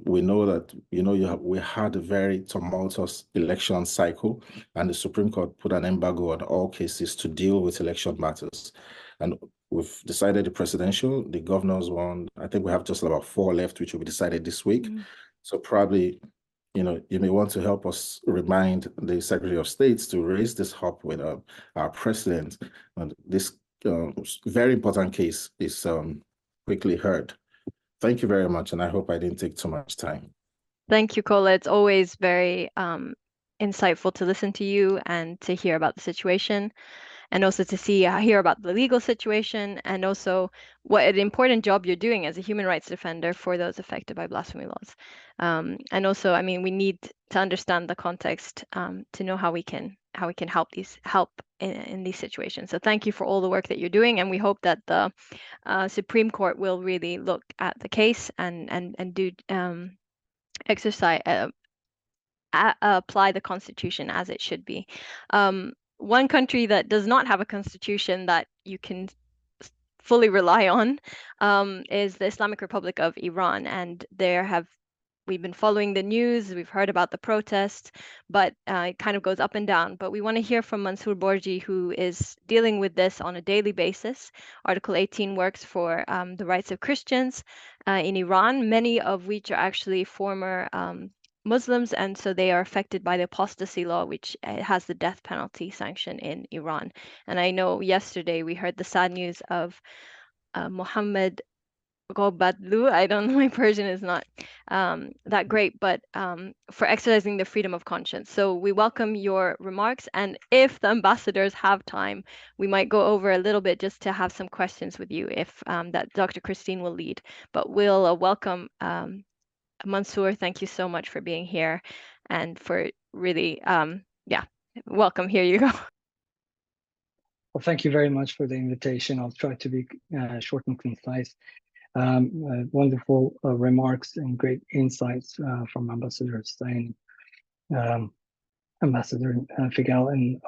We know that, we had a very tumultuous election cycle, and the Supreme Court put an embargo on all cases to deal with election matters. And we've decided the presidential, the governor's one. I think we have just about 4 left, which will be decided this week. So probably, you may want to help us remind the Secretary of State to raise this up with our president. And this very important case is quickly heard. Thank you very much, and I hope I didn't take too much time. Thank you, Kola. It's always very insightful to listen to you and to hear about the situation, and also to hear about the legal situation, and also what an important job you're doing as a human rights defender for those affected by blasphemy laws. And also, we need to understand the context to know how we can help in these situations. So thank you for all the work that you're doing, and we hope that the Supreme Court will really look at the case and do exercise apply the Constitution as it should be. One country that does not have a constitution that you can fully rely on is the Islamic Republic of Iran, and we've been following the news, we've heard about the protests, but it kind of goes up and down. But we want to hear from Mansour Borji, who is dealing with this on a daily basis. Article 18 works for the rights of Christians in Iran, many of which are actually former Muslims, and so they are affected by the apostasy law, which has the death penalty sanction in Iran. And I know yesterday we heard the sad news of Mohammed Gobadlu. I don't know, my Persian is not that great, but for exercising the freedom of conscience. So we welcome your remarks, and if the ambassadors have time, we might go over a little bit just to have some questions with you, if that Dr. Christine will lead. But we'll welcome Mansour. Thank you so much for being here and for really, welcome. Here you go. Well, thank you very much for the invitation. I'll try to be short and concise. Wonderful remarks and great insights from Ambassador Hussain, Ambassador Figel, and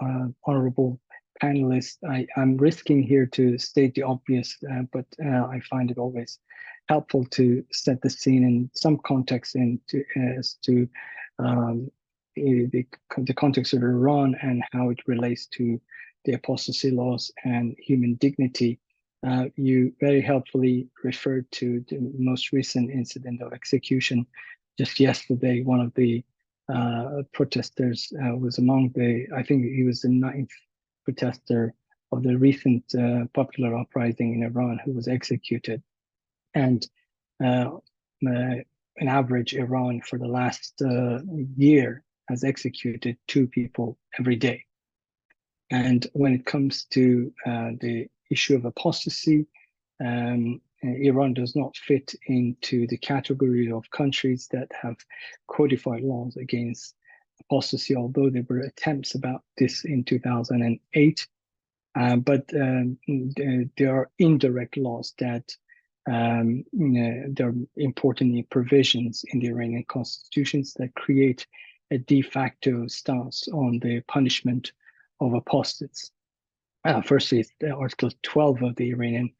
honorable panelists. I'm risking here to state the obvious, but I find it always helpful to set the scene in some context as to the context of Iran and how it relates to the apostasy laws and human dignity. You very helpfully referred to the most recent incident of execution just yesterday. One of the protesters was among I think he was the 9th protester of the recent popular uprising in Iran, who was executed. And on average, Iran for the last year has executed 2 people every day. And when it comes to the issue of apostasy, Iran does not fit into the category of countries that have codified laws against apostasy, although there were attempts about this in 2008. But there are indirect laws that there are important provisions in the Iranian constitutions that create a de facto stance on the punishment of apostates. Firstly, it's the Article 12 of the Iranian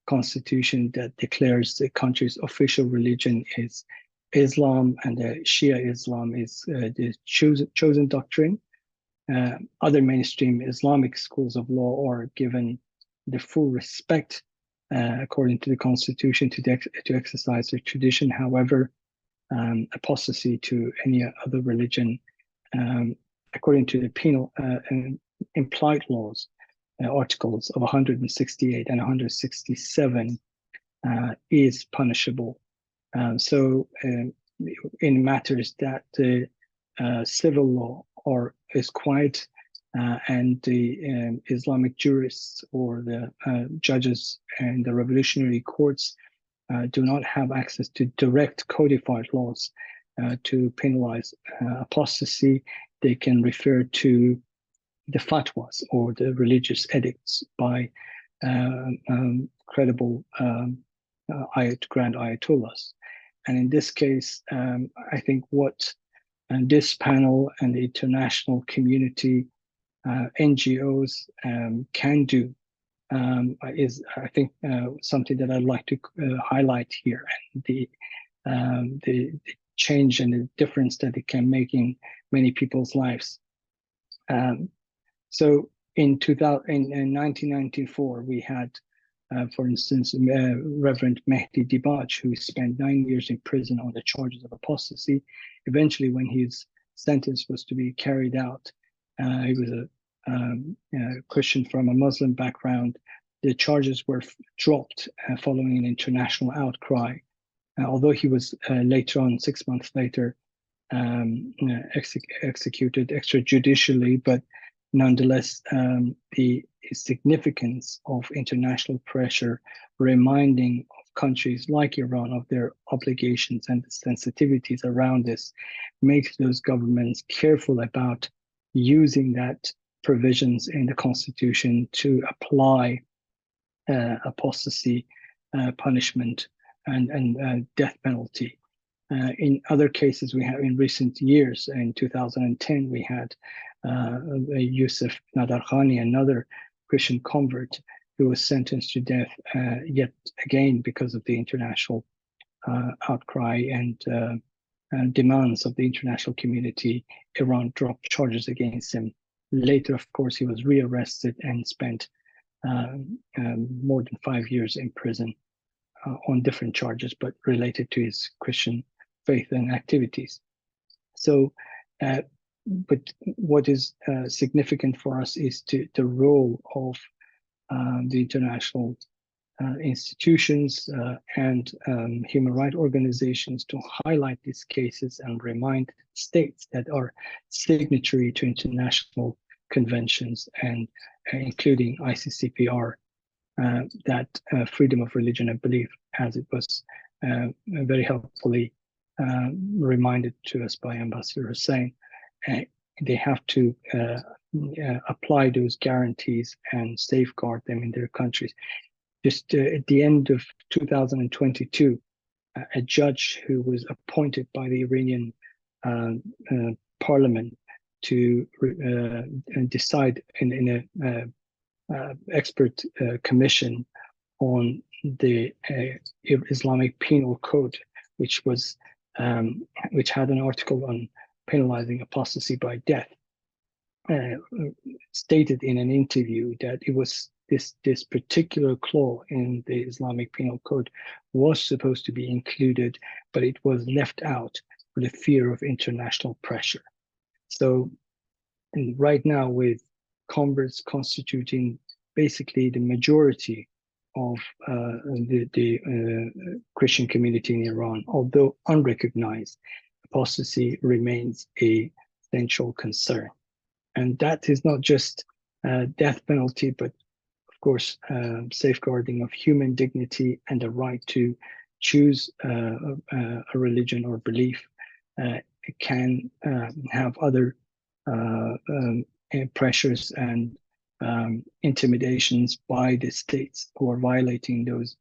constitution that declares the country's official religion is Islam, and the Shia Islam is the chosen doctrine. Other mainstream Islamic schools of law are given the full respect, according to the constitution, to exercise their tradition. However, apostasy to any other religion, according to the penal implied laws, articles of 168 and 167, is punishable. So in matters that the civil law is quiet, and the Islamic jurists or the judges and the revolutionary courts do not have access to direct codified laws to penalize apostasy, they can refer to the fatwas or the religious edicts by credible grand ayatollahs. And in this case, I think what this panel and the international community, NGOs can do is, I think, something that I'd like to highlight here, and the change and the difference that it can make in many people's lives. So in 1994, we had, for instance, Reverend Mehdi Dibaj, who spent 9 years in prison on the charges of apostasy. Eventually, when his sentence was to be carried out, he was a Christian from a Muslim background. The charges were dropped following an international outcry. Although he was later on, 6 months later, executed extrajudicially, but nonetheless, the significance of international pressure, reminding of countries like Iran of their obligations and the sensitivities around this, makes those governments careful about using that provisions in the constitution to apply apostasy punishment and death penalty. In other cases, we have in recent years, in 2010, we had Yusuf Nadarkhani, another Christian convert, who was sentenced to death yet again because of the international outcry and demands of the international community. Iran dropped charges against him. Later, of course, he was rearrested and spent more than 5 years in prison on different charges, but related to his Christian faith and activities. So, but what is significant for us is the role of the international institutions and human rights organizations to highlight these cases and remind states that are signatory to international conventions and including ICCPR, that freedom of religion and belief, as it was very helpfully reminded to us by Ambassador Hussain, they have to apply those guarantees and safeguard them in their countries. Just at the end of 2022, a judge who was appointed by the Iranian parliament to decide in an expert commission on the Islamic Penal Code, which had an article on penalizing apostasy by death, stated in an interview that it was this particular clause in the Islamic Penal Code was supposed to be included, but it was left out for the fear of international pressure. So right now, with converts constituting basically the majority of the Christian community in Iran, although unrecognized, apostasy remains a central concern. And that is not just death penalty, but of course, safeguarding of human dignity and the right to choose a religion or belief. It can have other pressures and intimidations by the states who are violating those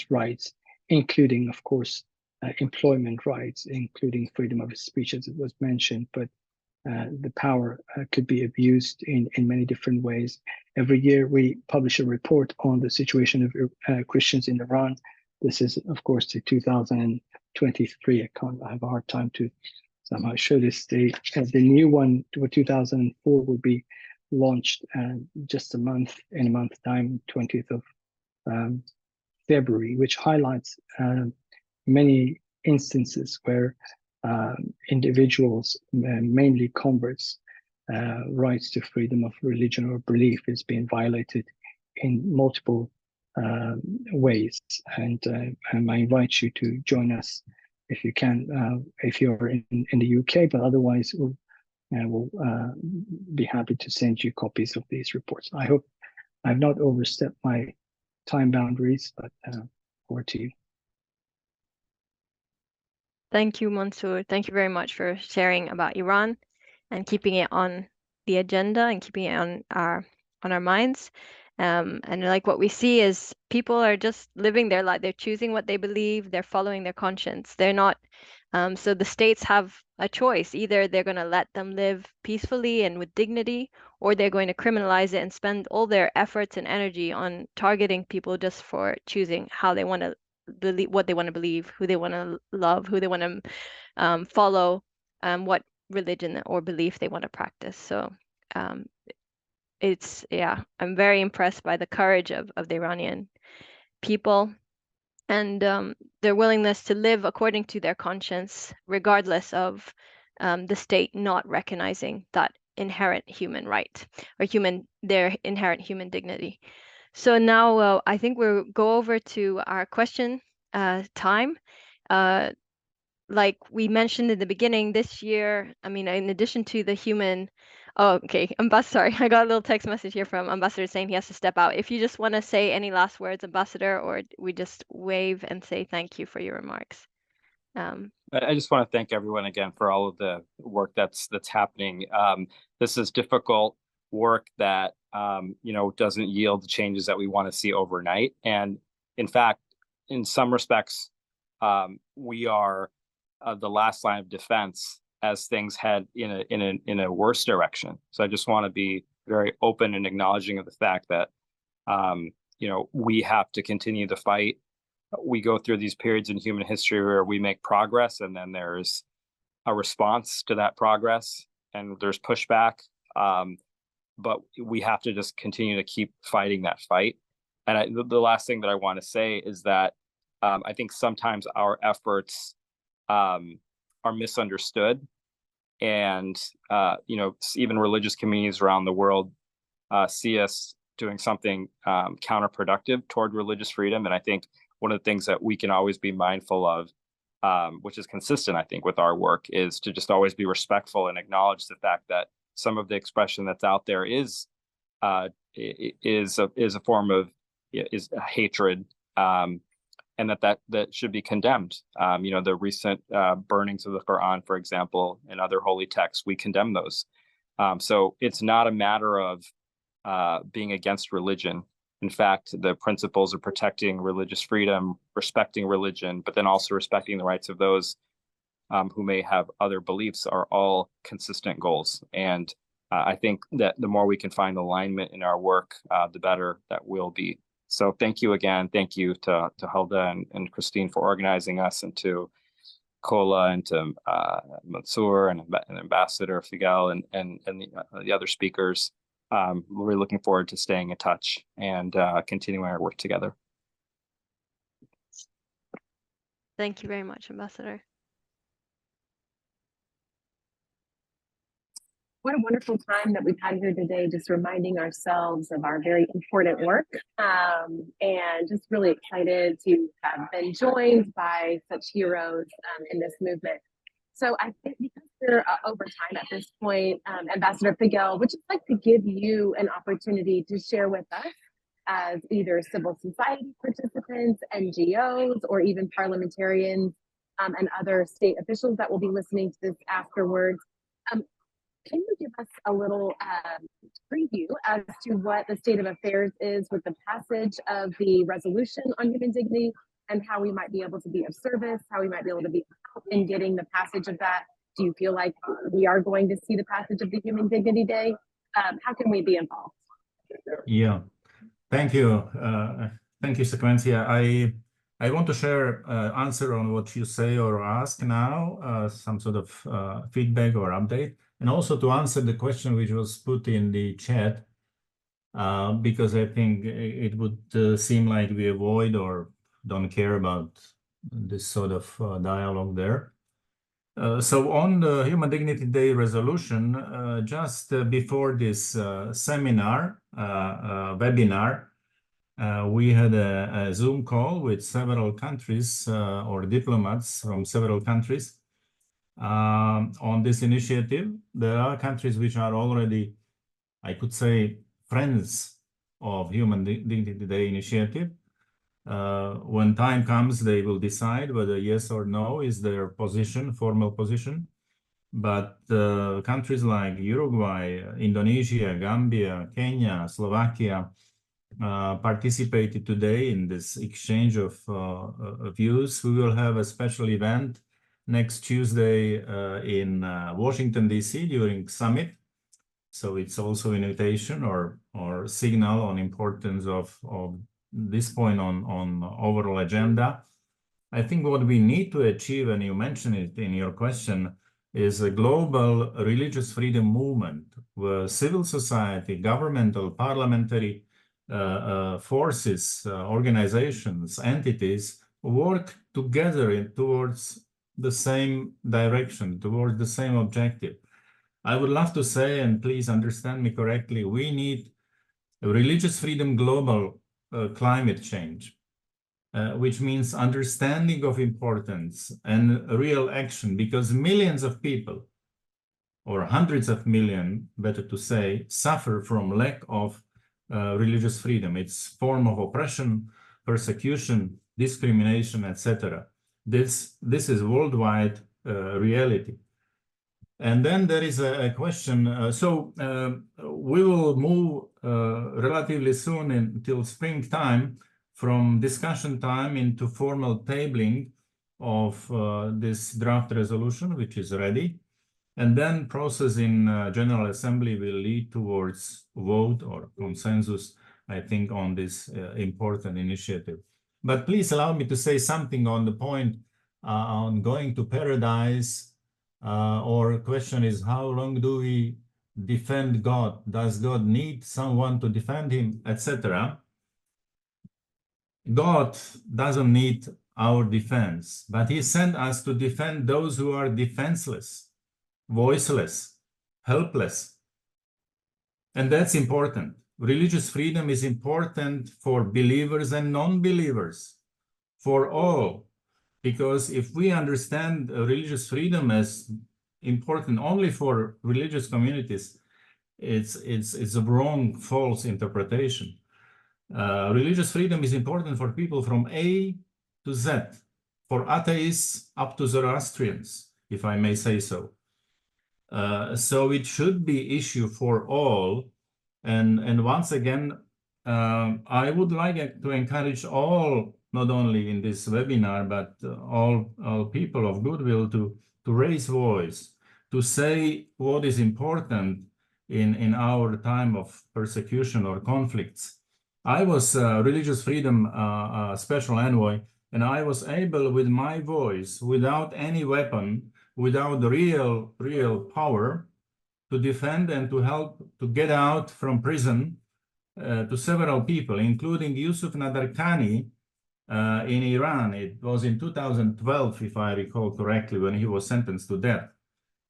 rights, including, of course, employment rights, including freedom of speech, as it was mentioned. But the power could be abused in many different ways. Every year we publish a report on the situation of Christians in Iran. This is, of course, the 2023. I have a hard time to somehow show this. The new one for 2004 will be launched just in a month's time, 20th of February, which highlights many instances where individuals, mainly converts, rights to freedom of religion or belief is being violated in multiple ways. And I invite you to join us if you can, if you're in the UK, but otherwise we'll be happy to send you copies of these reports. I hope I've not overstepped my time boundaries, but over to you. Thank you, Mansour. Thank you very much for sharing about Iran and keeping it on the agenda and keeping it on our minds. And like what we see is people are just living their life. They're choosing what they believe. They're following their conscience. They're not. So the states have a choice. Either they're going to let them live peacefully and with dignity, or they're going to criminalize it and spend all their efforts and energy on targeting people just for choosing how they want to believe, what they want to believe, who they want to love, who they want to follow, what religion or belief they want to practice. So I'm very impressed by the courage of the Iranian people and their willingness to live according to their conscience, regardless of the state not recognizing that inherent human right or their inherent human dignity. So now I think we'll go over to our question time. Like we mentioned in the beginning, this year, I mean, in addition to the human, sorry, I got a little text message here from Ambassador saying he has to step out. If you just want to say any last words, Ambassador, or we just wave and say thank you for your remarks. I just want to thank everyone again for all of the work that's happening. This is difficult work that doesn't yield the changes that we want to see overnight. And in fact, in some respects, we are the last line of defense as things head in a worse direction. So I just want to be very open and acknowledging of the fact that we have to continue the fight. We go through these periods in human history where we make progress, and then there's a response to that progress, and there's pushback. But we have to just continue to keep fighting that fight. And the last thing that I want to say is that I think sometimes our efforts are misunderstood, and even religious communities around the world see us doing something counterproductive toward religious freedom. And I think one of the things that we can always be mindful of, which is consistent, I think, with our work, is to just always be respectful and acknowledge the fact that some of the expression that's out there is a form of hatred, and that should be condemned. The recent burnings of the Quran, for example, and other holy texts, we condemn those. So it's not a matter of being against religion. In fact, the principles of protecting religious freedom, respecting religion, but then also respecting the rights of those who may have other beliefs are all consistent goals. And I think that the more we can find alignment in our work, the better that will be. So thank you again. Thank you to Hulda and Christine for organizing us, and to Kola and to Mansour and Ambassador Figel and the other speakers. We're really looking forward to staying in touch and continuing our work together. Thank you very much, Ambassador. What a wonderful time that we've had here today, just reminding ourselves of our very important work, and just really excited to have been joined by such heroes in this movement. So I think because we're over time at this point, Ambassador Figel would just like to give you an opportunity to share with us as either civil society participants, NGOs, or even parliamentarians and other state officials that will be listening to this afterwards. Can you give us a little preview as to what the state of affairs is with the passage of the resolution on human dignity and how we might be able to be of service, how we might be able to be in getting the passage of that? Do you feel like we are going to see the passage of the Human Dignity Day? How can we be involved? Yeah, thank you. Thank you, Sequencia. I want to share answer on what you say or ask now, some sort of feedback or update, and also to answer the question which was put in the chat, because I think it would seem like we avoid or don't care about this sort of dialogue there. So on the Human Dignity Day resolution, just before this seminar, webinar, we had a Zoom call with several countries or diplomats from several countries on this initiative. There are countries which are already, I could say, friends of Human Dignity Day initiative. When time comes, they will decide whether yes or no is their position, formal position. But countries like Uruguay, Indonesia, Gambia, Kenya, Slovakia participated today in this exchange of views. We will have a special event next Tuesday in Washington, D.C. during summit. So it's also an invitation or signal on importance of this point on overall agenda. I think what we need to achieve, and you mentioned it in your question, is a global religious freedom movement where civil society, governmental, parliamentary forces, organizations, entities work together towards the same direction, towards the same objective. I would love to say, and please understand me correctly, we need religious freedom global climate change, which means understanding of importance and real action, because millions of people, or hundreds of millions, better to say, suffer from lack of religious freedom. It's form of oppression, persecution, discrimination, etc. This is worldwide reality. And then there is a question. We will move relatively soon until springtime from discussion time into formal tabling of this draft resolution, which is ready. And then process in General Assembly will lead towards vote or consensus, I think, on this important initiative. But please allow me to say something on the point on going to paradise. Or question is, how long do we defend God? Does God need someone to defend him, etc.? God doesn't need our defense, but he sent us to defend those who are defenseless, voiceless, helpless. And that's important. Religious freedom is important for believers and non-believers, for all. Because if we understand religious freedom as important only for religious communities, it's a wrong, false interpretation. Religious freedom is important for people from A to Z, for atheists up to Zoroastrians, if I may say so. So it should be issue for all. And once again, I would like to encourage all, not only in this webinar, but all people of goodwill to raise voice, to say what is important in our time of persecution or conflicts. I was religious freedom special envoy, and I was able with my voice, without any weapon, without real power, to defend and to help to get out from prison to several people, including Yusuf Nadarkhani in Iran. It was in 2012, if I recall correctly, when he was sentenced to death.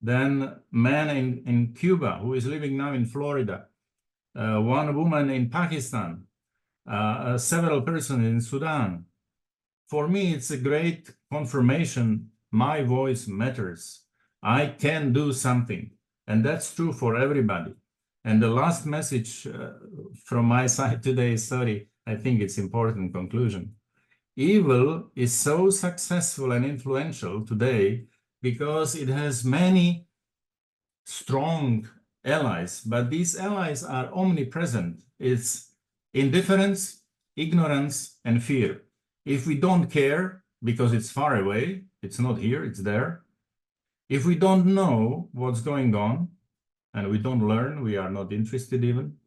then man in Cuba who is living now in Florida, one woman in Pakistan, several persons in Sudan. For me, it's a great confirmation. My voice matters. I can do something. And that's true for everybody. And the last message from my side today, sorry, I think it's important conclusion. Evil is so successful and influential today because it has many strong allies, but these allies are omnipresent. It's indifference, ignorance, and fear. If we don't care because it's far away, it's not here, it's there. If we don't know what's going on and we don't learn, we are not interested even.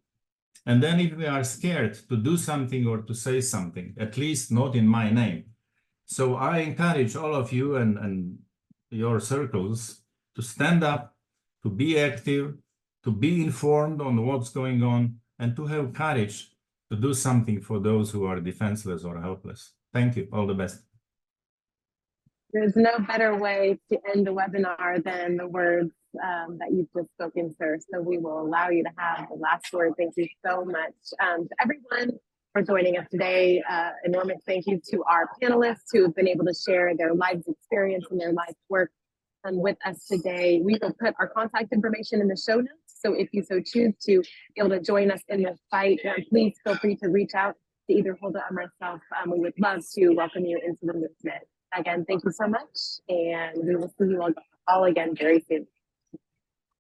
And then if we are scared to do something or to say something, at least not in my name. So I encourage all of you and your circles to stand up, to be active, to be informed on what's going on, and to have courage to do something for those who are defenseless or helpless. Thank you. All the best. There's no better way to end the webinar than the words that you've just spoken, sir. So we will allow you to have the last word. Thank you so much to everyone for joining us today. Enormous thank you to our panelists who have been able to share their life's experience and their life's work with us today. We will put our contact information in the show notes. So if you so choose to be able to join us in this fight, please feel free to reach out to either Hulda or myself. We would love to welcome you into the movement. Again, thank you so much, and we will see you all again very soon.